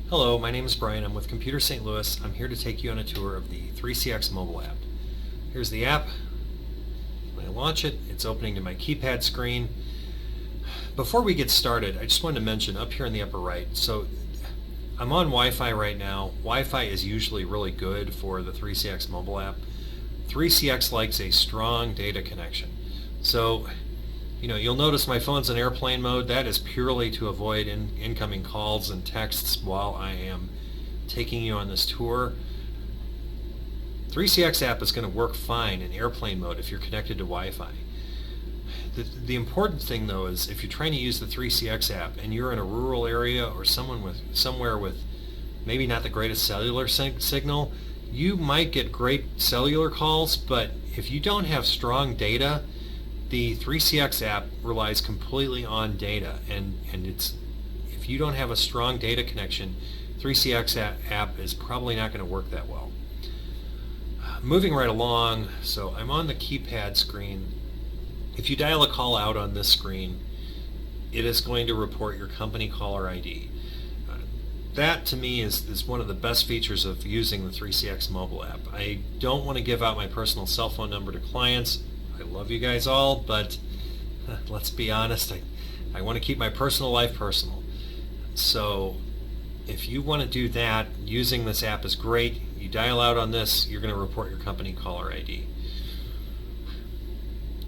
Hello, my name is Brian. I'm with Computer St. Louis. I'm here to take you on a tour of the 3CX mobile app. Here's the app. When I launch it, it's opening to my keypad screen. Before we get started, I just wanted to mention up here in the upper right, so I'm on Wi-Fi right now. Wi-Fi is usually really good for the 3CX mobile app. 3CX likes a strong data connection. So, you'll notice my phone's in airplane mode. That is purely to avoid incoming calls and texts while I am taking you on this tour. 3CX app is going to work fine in airplane mode if you're connected to Wi-Fi. The important thing though is if you're trying to use the 3CX app and you're in a rural area or somewhere with maybe not the greatest cellular signal, you might get great cellular calls, but if you don't have strong data, the 3CX app relies completely on data, and if you don't have a strong data connection, 3CX app is probably not going to work that well. Moving right along, so I'm on the keypad screen. If you dial a call out on this screen, it is going to report your company caller ID. That to me is one of the best features of using the 3CX mobile app. I don't want to give out my personal cell phone number to clients. I love you guys all, but let's be honest, I want to keep my personal life personal. So if you want to do that, using this app is great. You dial out on this, you're going to report your company caller ID.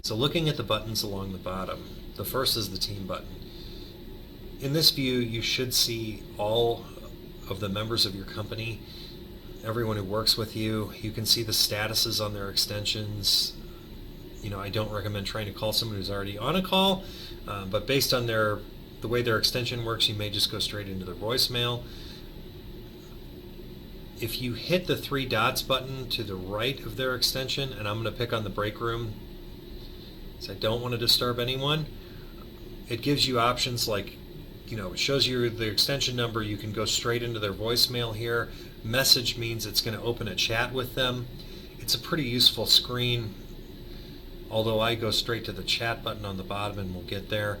So looking at the buttons along the bottom, the first is the team button. In this view, you should see all of the members of your company, everyone who works with you. You can see the statuses on their extensions. I don't recommend trying to call someone who's already on a call, but based on the way their extension works, you may just go straight into their voicemail. If you hit the three dots button to the right of their extension, and I'm going to pick on the break room, so I don't want to disturb anyone, it gives you options like, it shows you the extension number. You can go straight into their voicemail here. Message means it's going to open a chat with them. It's a pretty useful screen, although I go straight to the chat button on the bottom and we'll get there.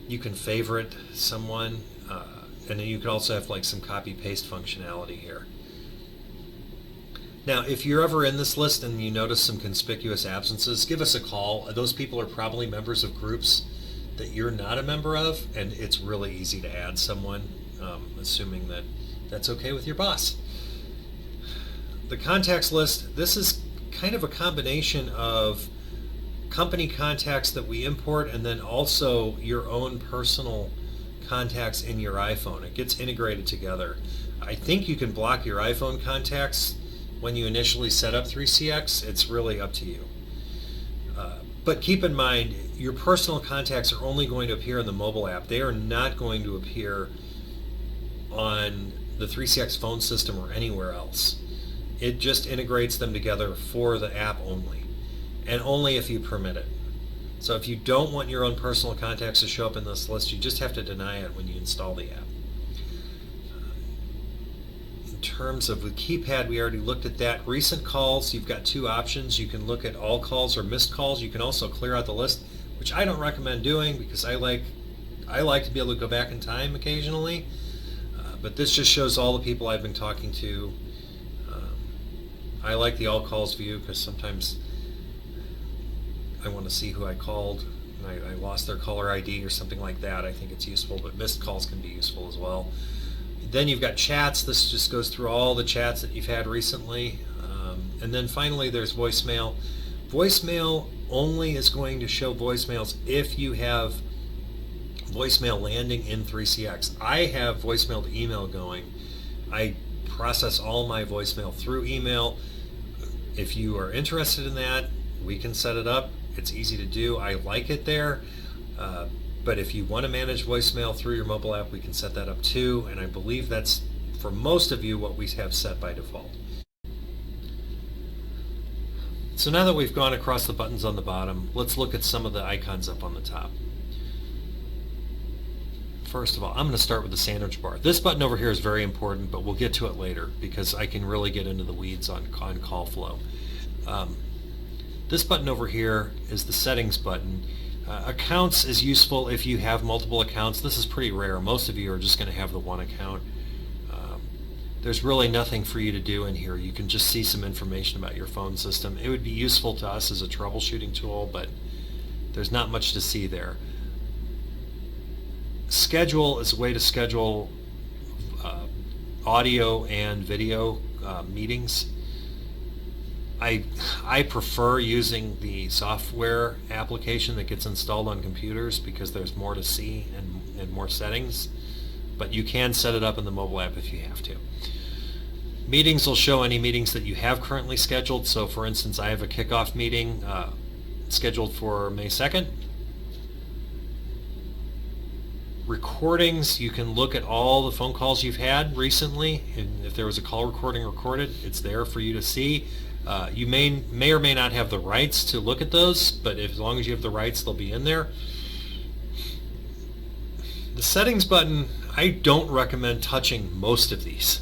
You can favorite someone, and then you can also have like some copy paste functionality here. Now, if you're ever in this list and you notice some conspicuous absences, give us a call. Those people are probably members of groups that you're not a member of, and it's really easy to add someone, assuming that that's okay with your boss. The contacts list, this is kind of a combination of company contacts that we import and then also your own personal contacts in your iPhone. It gets integrated together. I think you can block your iPhone contacts when you initially set up 3CX. It's really up to you. But keep in mind, your personal contacts are only going to appear in the mobile app. They are not going to appear on the 3CX phone system or anywhere else. It just integrates them together for the app only, and only if you permit it. So if you don't want your own personal contacts to show up in this list, you just have to deny it when you install the app. In terms of the keypad, we already looked at that. Recent calls, you've got two options. You can look at all calls or missed calls. You can also clear out the list, which I don't recommend doing because I like to be able to go back in time occasionally. But this just shows all the people I've been talking to. I like the all calls view because sometimes I want to see who I called and I lost their caller ID or something like that. I think it's useful, but missed calls can be useful as well. Then you've got chats. This just goes through all the chats that you've had recently. And then finally there's voicemail. Voicemail only is going to show voicemails if you have voicemail landing in 3CX. I have voicemail to email going. I process all my voicemail through email. If you are interested in that, we can set it up. It's easy to do. I like it there. But if you want to manage voicemail through your mobile app, we can set that up too. And I believe that's, for most of you, what we have set by default. So now that we've gone across the buttons on the bottom, let's look at some of the icons up on the top. First of all, I'm going to start with the sandwich bar. This button over here is very important, but we'll get to it later because I can really get into the weeds on call flow. This button over here is the settings button. Accounts is useful if you have multiple accounts. This is pretty rare. Most of you are just going to have the one account. there's really nothing for you to do in here. You can just see some information about your phone system. It would be useful to us as a troubleshooting tool, but there's not much to see there. Schedule is a way to schedule audio and video meetings. I prefer using the software application that gets installed on computers because there's more to see and more settings, but you can set it up in the mobile app if you have to. Meetings will show any meetings that you have currently scheduled. So for instance, I have a kickoff meeting scheduled for May 2nd. Recordings, you can look at all the phone calls you've had recently, and if there was a call recording recorded, it's there for you to see. You may or may not have the rights to look at those, but as long as you have the rights, they'll be in there. The settings button, I don't recommend touching most of these,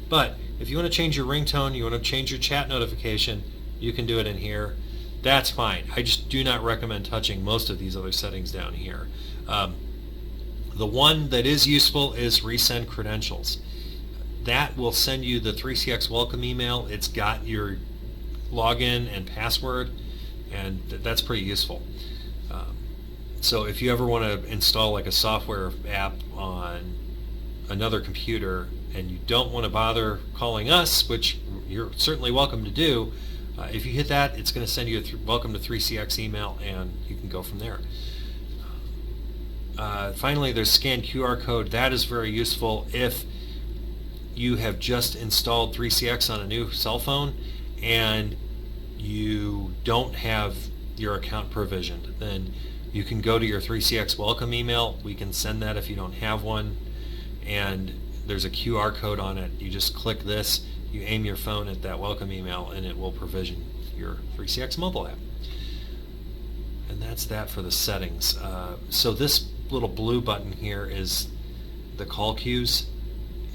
but if you want to change your ringtone, you want to change your chat notification, you can do it in here. That's fine. I just do not recommend touching most of these other settings down here. The one that is useful is resend credentials. That will send you the 3CX welcome email. It's got your login and password, and that's pretty useful. So if you ever want to install like a software app on another computer and you don't want to bother calling us, which you're certainly welcome to do, if you hit that, it's going to send you a welcome to 3CX email, and you can go from there. Finally, there's scan QR code. That is very useful if you have just installed 3CX on a new cell phone and you don't have your account provisioned. Then you can go to your 3CX welcome email. We can send that if you don't have one, and there's a QR code on it. You just click this, you aim your phone at that welcome email, and it will provision your 3CX mobile app. And that's that for the settings. So this little blue button here is the call queues.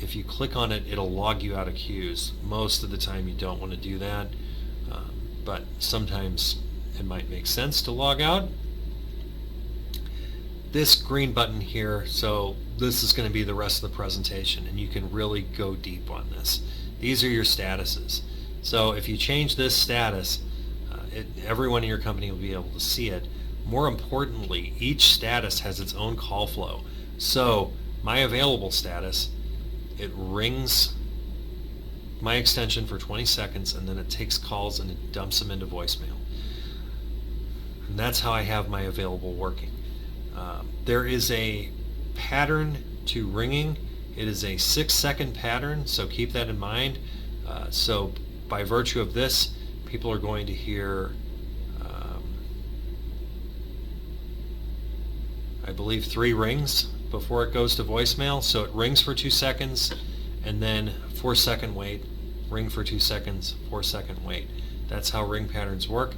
If you click on it, it'll log you out of queues. Most of the time you don't want to do that, but sometimes it might make sense to log out. This green button here, so this is going to be the rest of the presentation, and you can really go deep on this. These are your statuses. So if you change this status, everyone in your company will be able to see it. More importantly, each status has its own call flow. So my available status, it rings my extension for 20 seconds, and then it takes calls and it dumps them into voicemail. And that's how I have my available working. There is a pattern to ringing. It is a 6-second pattern, so keep that in mind. So by virtue of this, people are going to hear, I believe, 3 rings before it goes to voicemail. So it rings for 2 seconds, and then 4-second wait, ring for 2 seconds, 4-second wait. That's how ring patterns work.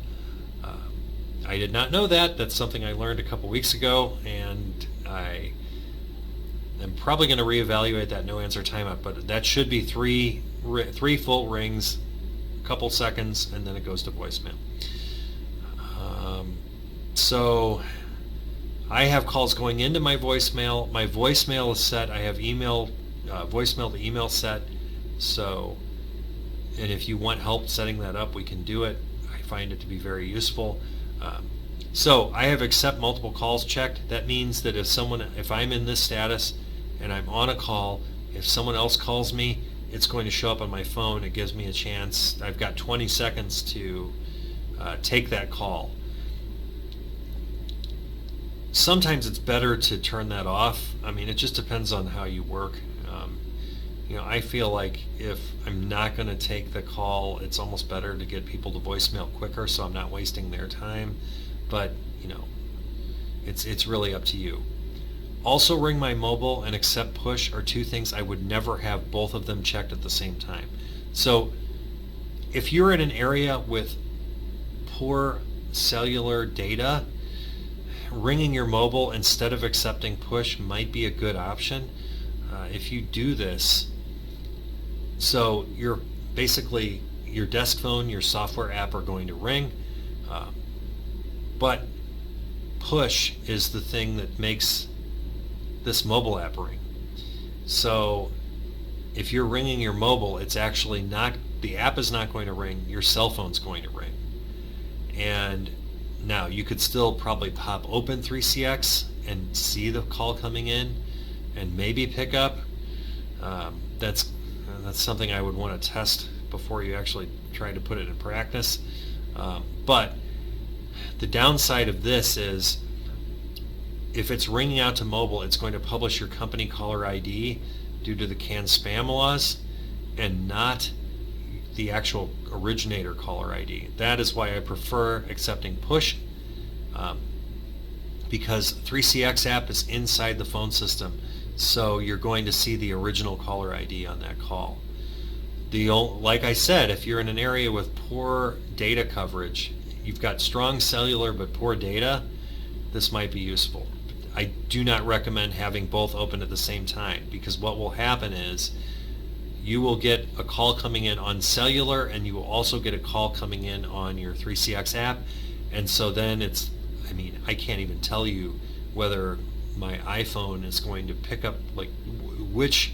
I did not know that. That's something I learned a couple weeks ago, and I am probably going to reevaluate that no answer timeout, but that should be three full rings, a couple seconds, and then it goes to voicemail. So I have calls going into my voicemail. My voicemail is set. I have voicemail to email set. So, and if you want help setting that up, we can do it. I find it to be very useful. So I have accept multiple calls checked. That means that if I'm in this status and I'm on a call, if someone else calls me, it's going to show up on my phone. It gives me a chance. I've got 20 seconds to take that call. Sometimes it's better to turn that off. I mean, it just depends on how you work. I feel like if I'm not going to take the call, it's almost better to get people to voicemail quicker so I'm not wasting their time. But, it's really up to you. Also, ring my mobile and accept push are two things I would never have both of them checked at the same time. So if you're in an area with poor cellular data, ringing your mobile instead of accepting push might be a good option. If you do this, so you're basically your desk phone, your software app are going to ring, but push is the thing that makes this mobile app ring. So if you're ringing your mobile, it's actually not, the app is not going to ring, your cell phone's going to ring. And now you could still probably pop open 3CX and see the call coming in and maybe pick up. That's something I would want to test before you actually try to put it in practice. But the downside of this is if it's ringing out to mobile, it's going to publish your company caller ID due to the CAN spam laws and not the actual originator caller ID. That is why I prefer accepting push, because 3CX app is inside the phone system, so you're going to see the original caller ID on that call. Like I said, if you're in an area with poor data coverage, you've got strong cellular but poor data, this might be useful. I do not recommend having both open at the same time, because what will happen is you will get a call coming in on cellular and you will also get a call coming in on your 3CX app, and so then I can't even tell you whether my iPhone is going to pick up, like which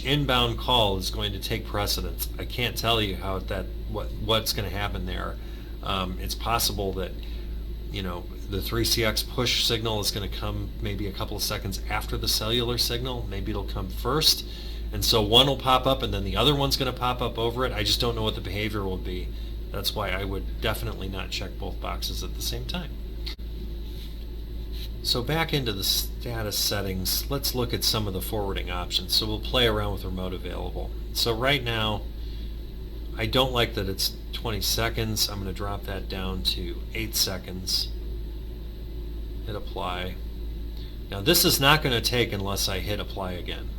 inbound call is going to take precedence. I can't tell you how what's going to happen there. It's possible that the 3CX push signal is going to come maybe a couple of seconds after the cellular signal. Maybe it'll come first, and so one will pop up and then the other one's going to pop up over it. I just don't know what the behavior will be. That's why I would definitely not check both boxes at the same time. So back into the status settings, let's look at some of the forwarding options. So we'll play around with remote available. So right now, I don't like that it's 20 seconds. I'm going to drop that down to 8 seconds. Hit apply. Now this is not going to take unless I hit apply again.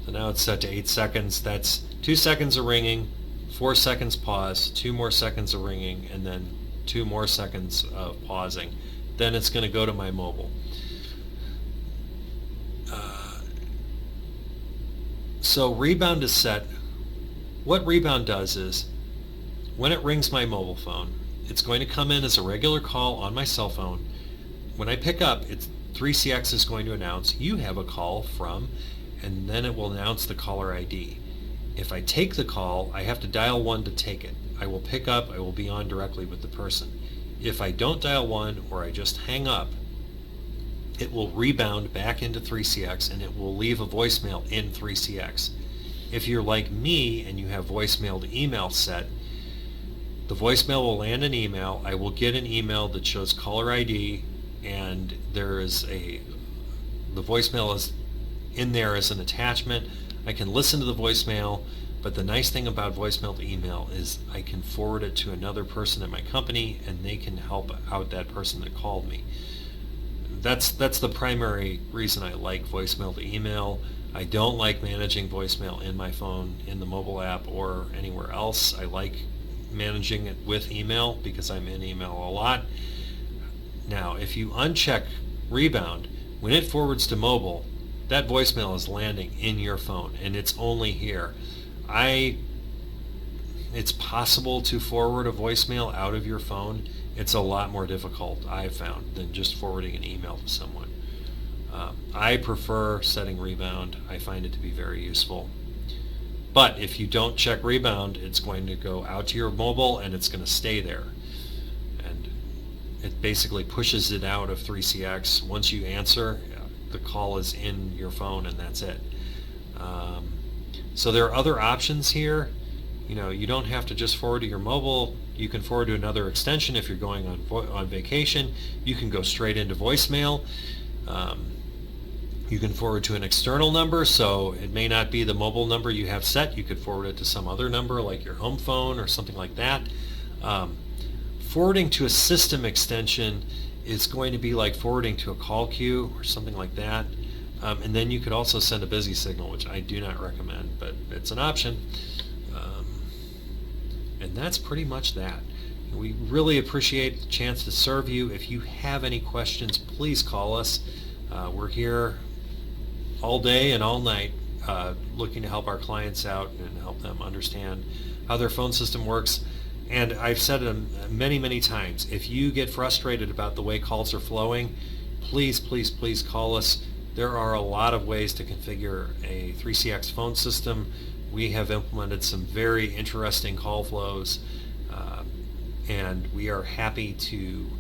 So now it's set to 8 seconds. That's 2 seconds of ringing, 4 seconds pause, 2 more seconds of ringing, and then 2 more seconds of pausing. Then it's going to go to my mobile. So rebound is set. What rebound does is when it rings my mobile phone, it's going to come in as a regular call on my cell phone. When I pick up, 3CX is going to announce you have a call from, and then it will announce the caller ID. If I take the call, I have to dial 1 to take it. I will pick up, I will be on directly with the person. If I don't dial 1 or I just hang up, it will rebound back into 3CX and it will leave a voicemail in 3CX. If you're like me and you have voicemail to email set, the voicemail will land an email. I will get an email that shows caller ID, and the voicemail is in there as an attachment. I can listen to the voicemail, but the nice thing about voicemail to email is I can forward it to another person at my company and they can help out that person that called me. That's the primary reason I like voicemail to email. I don't like managing voicemail in my phone, in the mobile app, or anywhere else. I like managing it with email because I'm in email a lot. Now, if you uncheck rebound, when it forwards to mobile, that voicemail is landing in your phone and it's only here. It's possible to forward a voicemail out of your phone. It's a lot more difficult, I've found, than just forwarding an email to someone. I prefer setting rebound. I find it to be very useful. But if you don't check rebound, it's going to go out to your mobile and it's going to stay there. And it basically pushes it out of 3CX. Once you answer, the call is in your phone and that's it. So there are other options here. You don't have to just forward to your mobile. You can forward to another extension if you're going on vacation. You can go straight into voicemail. You can forward to an external number, so it may not be the mobile number you have set. You could forward it to some other number like your home phone or something like that. Forwarding to a system extension is going to be like forwarding to a call queue or something like that. And then you could also send a busy signal, which I do not recommend, but it's an option. And that's pretty much that. We really appreciate the chance to serve you. If you have any questions, please call us. We're here all day and all night looking to help our clients out and help them understand how their phone system works. And I've said it many, many times, if you get frustrated about the way calls are flowing, please, please, please call us. There are a lot of ways to configure a 3CX phone system. We have implemented some very interesting call flows, and we are happy to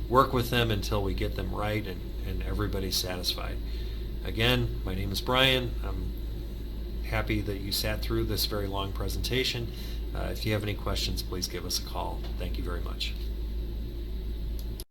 work with them until we get them right and everybody's satisfied. Again, my name is Brian. I'm happy that you sat through this very long presentation. If you have any questions, please give us a call. Thank you very much.